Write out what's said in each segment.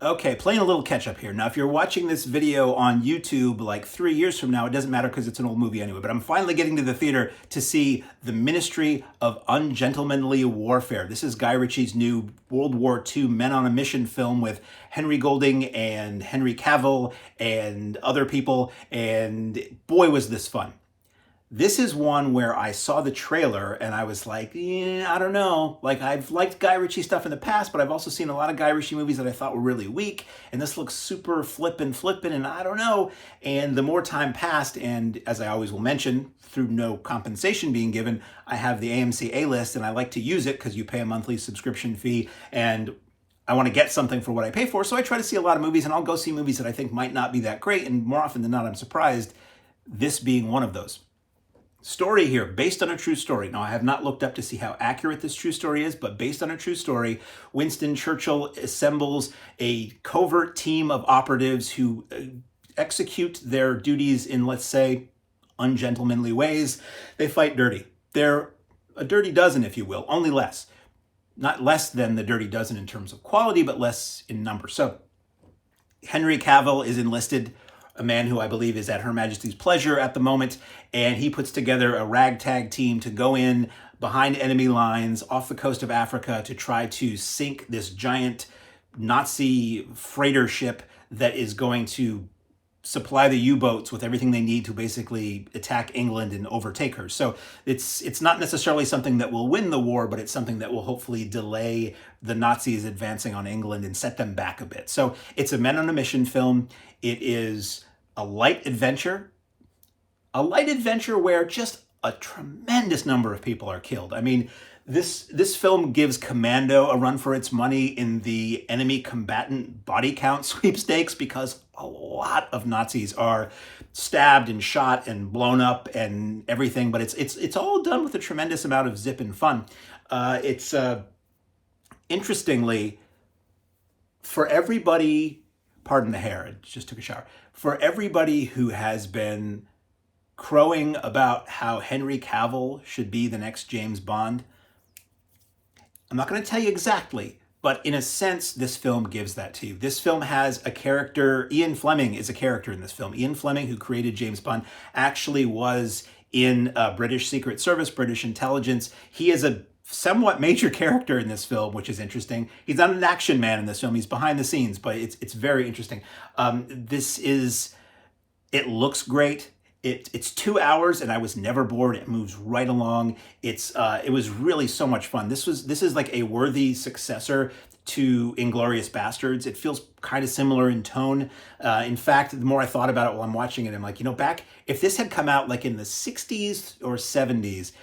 Okay, playing a little catch up here. Now, if you're watching this video on YouTube like 3 years from now, it doesn't matter because it's an old movie anyway, but I'm finally getting to the theater to see The Ministry of Ungentlemanly Warfare. This is Guy Ritchie's new World War II Men on a Mission film with Henry Golding and Henry Cavill and other people, and boy, was this fun. This is one where I saw the trailer and I was like, I don't know. Like, I've liked Guy Ritchie stuff in the past, but I've also seen a lot of Guy Ritchie movies that I thought were really weak. And this looks super flippin', and I don't know. And the more time passed, and as I always will mention, through no compensation being given, I have the AMC A-list and I like to use it because you pay a monthly subscription fee and I want to get something for what I pay for. So I try to see a lot of movies, and I'll go see movies that I think might not be that great. And more often than not, I'm surprised, this being one of those. Story here, based on a true story. Now, I have not looked up to see how accurate this true story is, but based on a true story, Winston Churchill assembles a covert team of operatives who execute their duties in, let's say, ungentlemanly ways. They fight dirty. They're a dirty dozen, if you will, only less. Not less than the dirty dozen in terms of quality, but less in number. So, Henry Cavill is enlisted, a man who I believe is at Her Majesty's pleasure at the moment, and he puts together a ragtag team to go in behind enemy lines off the coast of Africa to try to sink this giant Nazi freighter ship that is going to supply the U-boats with everything they need to basically attack England and overtake her. So it's not necessarily something that will win the war, but it's something that will hopefully delay the Nazis advancing on England and set them back a bit. So it's a men on a mission film. It is a light adventure where just a tremendous number of people are killed. I mean, this film gives Commando a run for its money in the enemy combatant body count sweepstakes because a lot of Nazis are stabbed and shot and blown up and everything, but it's all done with a tremendous amount of zip and fun. It's interestingly, for everybody, pardon the hair, I just took a shower, for everybody who has been crowing about how Henry Cavill should be the next James Bond, I'm not going to tell you exactly, but in a sense, this film gives that to you. This film has a character. Ian Fleming is a character in this film. Ian Fleming, who created James Bond, actually was in British Secret Service, British intelligence. He is a somewhat major character in this film, which is interesting. He's not an action man in this film. He's behind the scenes, but it's very interesting. It looks great. It's 2 hours and I was never bored. It moves right along. It was really so much fun. This is like a worthy successor to Inglourious Bastards. It feels kind of similar in tone. In fact, the more I thought about it while I'm watching it, I'm like, if this had come out like in the 60s or 70s,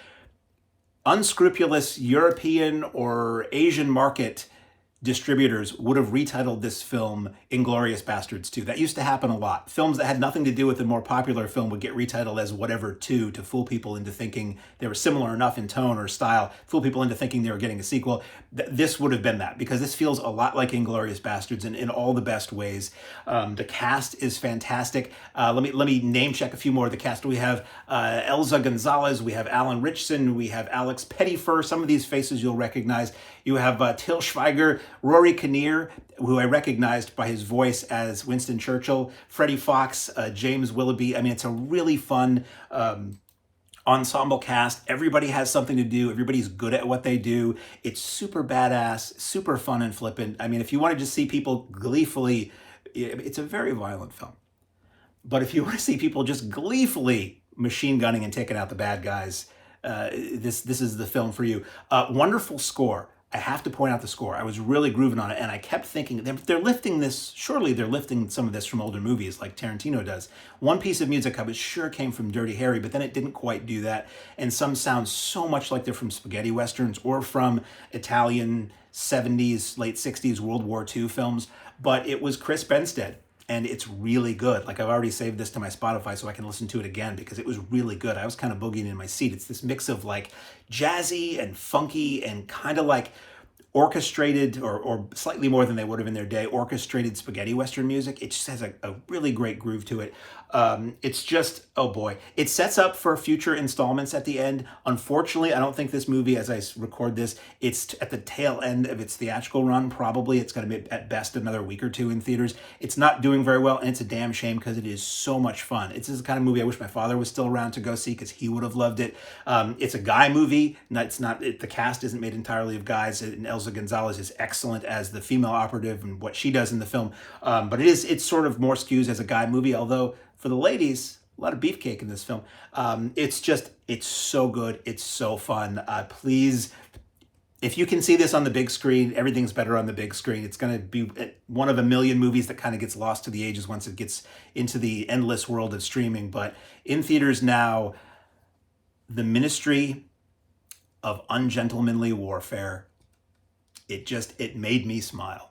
unscrupulous European or Asian market distributors would have retitled this film Inglourious Bastards 2. That used to happen a lot. Films that had nothing to do with a more popular film would get retitled as whatever 2 to fool people into thinking they were similar enough in tone or style, fool people into thinking they were getting a sequel. This would have been that, because this feels a lot like Inglourious Bastards in all the best ways. The cast is fantastic. Let me name check a few more of the cast. We have Elza Gonzalez, we have Alan Ritchson, we have Alex Pettyfer. Some of these faces you'll recognize. You have Till Schweiger, Rory Kinnear, who I recognized by his voice as Winston Churchill, Freddie Fox, James Willoughby. I mean, it's a really fun ensemble cast. Everybody has something to do. Everybody's good at what they do. It's super badass, super fun and flippant. I mean, if you want to just see people gleefully, it's a very violent film. But if you want to see people just gleefully machine gunning and taking out the bad guys, this is the film for you. Wonderful score. I have to point out the score. I was really grooving on it, and I kept thinking, they're lifting this, surely they're lifting some of this from older movies like Tarantino does. One piece of music I was sure came from Dirty Harry, but then it didn't quite do that, and some sound so much like they're from spaghetti westerns or from Italian 70s, late 60s World War II films, but it was Chris Benstead. And it's really good. Like, I've already saved this to my Spotify so I can listen to it again because it was really good. I was kind of boogieing in my seat. It's this mix of like jazzy and funky and kind of like orchestrated or slightly more than they would have in their day, orchestrated spaghetti Western music. It just has a really great groove to it. It's just, oh boy. It sets up for future installments at the end. Unfortunately, I don't think this movie, as I record this, it's at the tail end of its theatrical run. Probably it's going to be at best another week or two in theaters. It's not doing very well, and it's a damn shame because it is so much fun. It's the kind of movie I wish my father was still around to go see because he would have loved it. It's a guy movie. The cast isn't made entirely of guys, and Elza Gonzalez is excellent as the female operative and what she does in the film. But it's sort of more skews as a guy movie, although for the ladies, a lot of beefcake in this film. It's so good. It's so fun. Please, if you can see this on the big screen, everything's better on the big screen. It's going to be one of a million movies that kind of gets lost to the ages once it gets into the endless world of streaming. But in theaters now, The Ministry of Ungentlemanly Warfare, it made me smile.